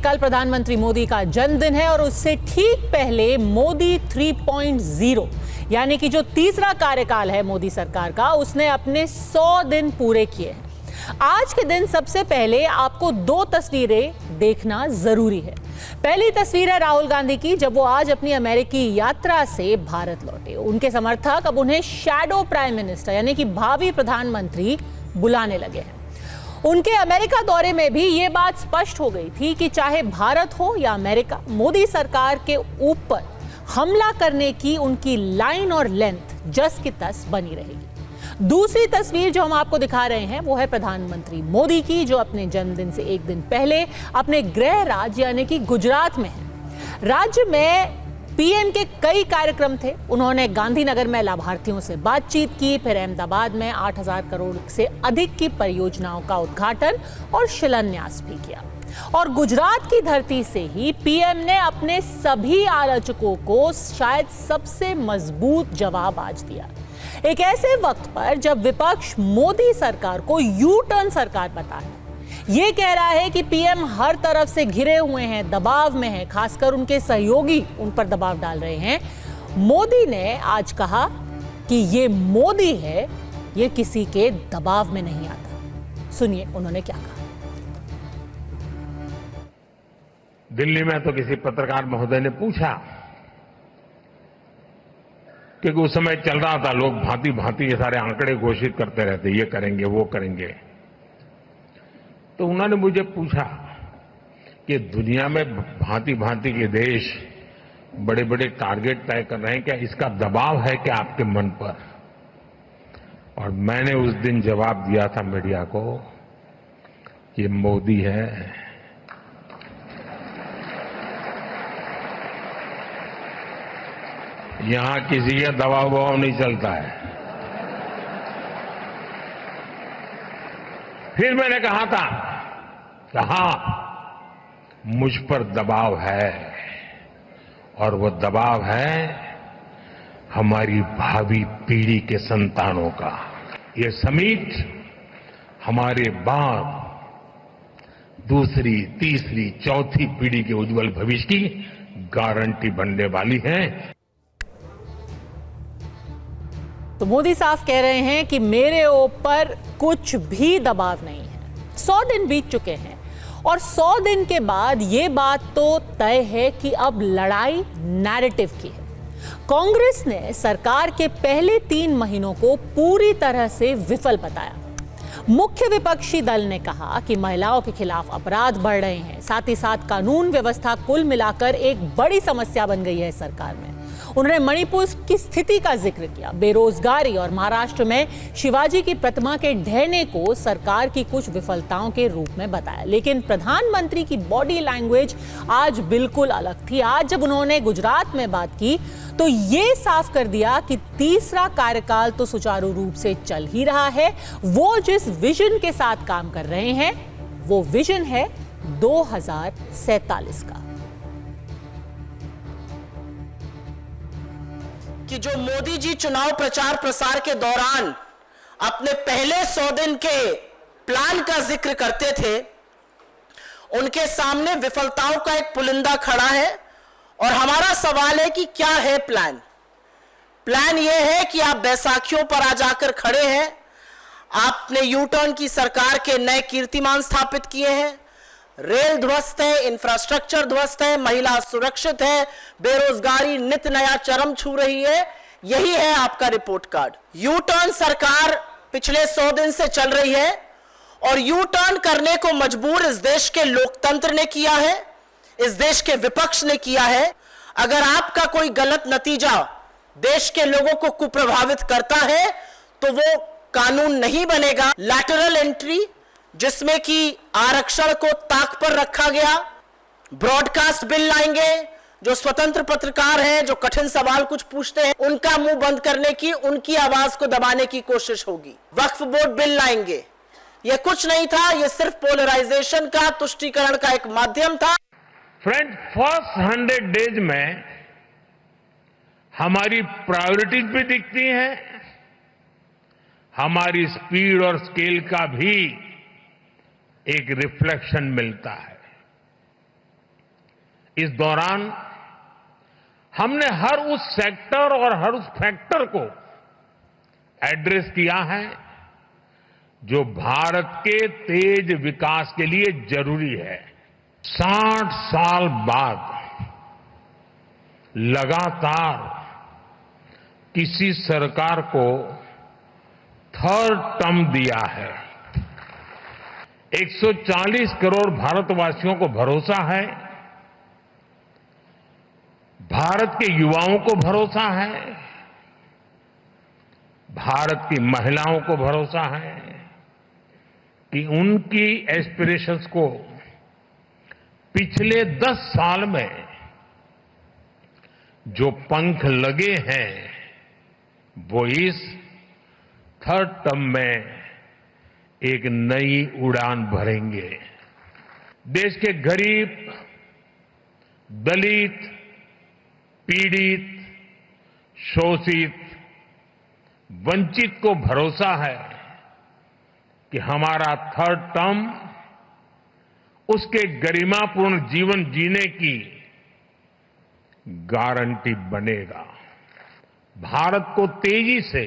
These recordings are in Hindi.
कल प्रधानमंत्री मोदी का जन्मदिन है और उससे ठीक पहले मोदी 3.0 यानी कि जो तीसरा कार्यकाल है मोदी सरकार का, उसने अपने 100 दिन पूरे किए हैं। आज के दिन सबसे पहले आपको दो तस्वीरें देखना जरूरी है। पहली तस्वीर है राहुल गांधी की, जब वो आज अपनी अमेरिकी यात्रा से भारत लौटे। उनके समर्थक अब उन्हें शैडो प्राइम मिनिस्टर यानी कि भावी प्रधानमंत्री बुलाने लगे हैं। उनके अमेरिका दौरे में भी ये बात स्पष्ट हो गई थी कि चाहे भारत हो या अमेरिका, मोदी सरकार के ऊपर हमला करने की उनकी लाइन और लेंथ जस की तस बनी रहेगी। दूसरी तस्वीर जो हम आपको दिखा रहे हैं वो है प्रधानमंत्री मोदी की, जो अपने जन्मदिन से एक दिन पहले अपने गृह राज्य यानी कि गुजरात में है। राज्य में पीएम के कई कार्यक्रम थे। उन्होंने गांधीनगर में लाभार्थियों से बातचीत की, फिर अहमदाबाद में 8,000 करोड़ से अधिक की परियोजनाओं का उद्घाटन और शिलान्यास भी किया। और गुजरात की धरती से ही पीएम ने अपने सभी आलोचकों को शायद सबसे मजबूत जवाब आज दिया। एक ऐसे वक्त पर जब विपक्ष मोदी सरकार को यू टर्न सरकार बता है, ये कह रहा है कि पीएम हर तरफ से घिरे हुए हैं, दबाव में हैं, खासकर उनके सहयोगी उन पर दबाव डाल रहे हैं। मोदी ने आज कहा कि ये मोदी है, ये किसी के दबाव में नहीं आता। सुनिए उन्होंने क्या कहा। दिल्ली में तो किसी पत्रकार महोदय ने पूछा, क्योंकि उस समय चल रहा था, लोग भांति भांति ये सारे आंकड़े घोषित करते रहते, ये करेंगे वो करेंगे। तो उन्होंने मुझे पूछा कि दुनिया में भांति भांति के देश बड़े बड़े टारगेट तय कर रहे हैं, क्या इसका दबाव है क्या आपके मन पर? और मैंने उस दिन जवाब दिया था मीडिया को, ये मोदी है, यहां किसी का दबाव नहीं चलता है। फिर मैंने कहा था कि हां, मुझ पर दबाव है, और वो दबाव है हमारी भावी पीढ़ी के संतानों का। ये समिट हमारे बाद दूसरी, तीसरी, चौथी पीढ़ी के उज्जवल भविष्य की गारंटी बनने वाली है। तो मोदी साफ कह रहे हैं कि मेरे ऊपर कुछ भी दबाव नहीं है। 100 दिन बीत चुके हैं और 100 दिन के बाद ये बात तो तय है कि अब लड़ाई नैरेटिव की है। कांग्रेस ने सरकार के पहले 3 महीनों को पूरी तरह से विफल बताया। मुख्य विपक्षी दल ने कहा कि महिलाओं के खिलाफ अपराध बढ़ रहे हैं, साथ ही साथ कानून व्यवस्था कुल मिलाकर एक बड़ी समस्या बन गई है सरकार में। उन्होंने मणिपुर की स्थिति का जिक्र किया, बेरोजगारी और महाराष्ट्र में शिवाजी की प्रतिमा के ढहने को सरकार की कुछ विफलताओं के रूप में बताया। लेकिन प्रधानमंत्री की बॉडी लैंग्वेज आज बिल्कुल अलग थी। आज जब उन्होंने गुजरात में बात की तो ये साफ कर दिया कि तीसरा कार्यकाल तो सुचारू रूप से चल ही रहा है। वो जिस विजन के साथ काम कर रहे हैं वो विजन है 2047 का। कि जो मोदी जी चुनाव प्रचार प्रसार के दौरान अपने पहले 100 दिन के प्लान का जिक्र करते थे, उनके सामने विफलताओं का एक पुलिंदा खड़ा है। और हमारा सवाल है कि क्या है प्लान? प्लान यह है कि आप बैसाखियों पर आ जाकर खड़े हैं, आपने यू टर्न की सरकार के नए कीर्तिमान स्थापित किए हैं, रेल ध्वस्त है, इंफ्रास्ट्रक्चर ध्वस्त है, महिला सुरक्षित है, बेरोजगारी नित नया चरम छू रही है। यही है आपका रिपोर्ट कार्ड। यू टर्न सरकार पिछले 100 दिन से चल रही है और यू टर्न करने को मजबूर इस देश के लोकतंत्र ने किया है, इस देश के विपक्ष ने किया है। अगर आपका कोई गलत नतीजा देश के लोगों को कुप्रभावित करता है तो वो कानून नहीं बनेगा। लैटरल एंट्री, जिसमें कि आरक्षण को ताक पर रखा गया, ब्रॉडकास्ट बिल लाएंगे, जो स्वतंत्र पत्रकार हैं, जो कठिन सवाल कुछ पूछते हैं, उनका मुंह बंद करने की, उनकी आवाज को दबाने की कोशिश होगी। वक्फ बोर्ड बिल लाएंगे। यह कुछ नहीं था, यह सिर्फ पोलराइजेशन का, तुष्टीकरण का एक माध्यम था। फ्रेंड, फर्स्ट 100 डेज में हमारी प्रायोरिटीज भी दिखती हैं, हमारी स्पीड और स्केल का भी एक रिफ्लेक्शन मिलता है। इस दौरान हमने हर उस सेक्टर और हर उस फैक्टर को एड्रेस किया है जो भारत के तेज विकास के लिए जरूरी है। 60 साल बाद लगातार किसी सरकार को थर्ड टर्म दिया है। 140 करोड़ भारतवासियों को भरोसा है, भारत के युवाओं को भरोसा है, भारत की महिलाओं को भरोसा है कि उनकी एस्पिरेशंस को पिछले 10 साल में जो पंख लगे हैं वो इस थर्ड टर्म में एक नई उड़ान भरेंगे। देश के गरीब, दलित, पीड़ित, शोषित, वंचित को भरोसा है कि हमारा थर्ड टर्म उसके गरिमापूर्ण जीवन जीने की गारंटी बनेगा। भारत को तेजी से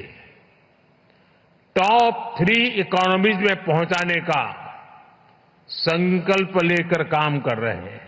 टॉप 3 इकोनॉमीज में पहुंचाने का संकल्प लेकर काम कर रहे हैं।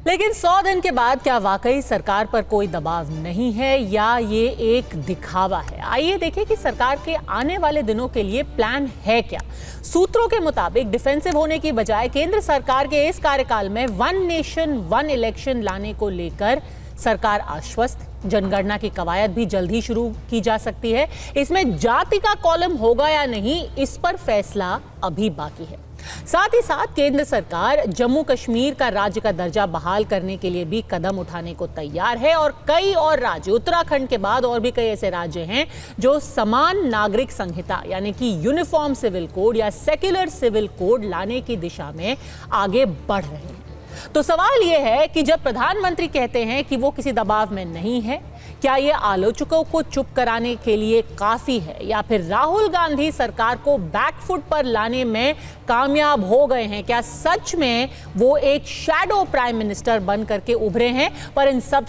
लेकिन 100 दिन के बाद क्या वाकई सरकार पर कोई दबाव नहीं है या ये एक दिखावा है? आइए देखें कि सरकार के आने वाले दिनों के लिए प्लान है क्या। सूत्रों के मुताबिक डिफेंसिव होने की बजाय केंद्र सरकार के इस कार्यकाल में 1 नेशन 1 इलेक्शन लाने को लेकर सरकार आश्वस्त। जनगणना की कवायद भी जल्द ही शुरू की जा सकती है। इसमें जाति का कॉलम होगा या नहीं, इस पर फैसला अभी बाकी है। साथ ही साथ केंद्र सरकार जम्मू कश्मीर का राज्य का दर्जा बहाल करने के लिए भी कदम उठाने को तैयार है और कई और राज्य, उत्तराखंड के बाद और भी कई ऐसे राज्य हैं जो समान नागरिक संहिता यानी कि यूनिफॉर्म सिविल कोड या सेक्युलर सिविल कोड लाने की दिशा में आगे बढ़ रहे हैं। तो सवाल यह है कि जब प्रधानमंत्री कहते हैं कि वो किसी दबाव में नहीं है, क्या ये आलोचकों को चुप कराने के लिए काफी है या फिर राहुल गांधी सरकार को बैकफुट पर लाने में कामयाब हो गए हैं? क्या सच में वो एक शैडो प्राइम मिनिस्टर बन करके उभरे हैं? पर इन सब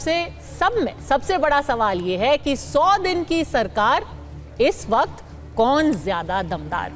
में सबसे बड़ा सवाल ये है कि 100 दिन की सरकार इस वक्त कौन ज्यादा दमदार?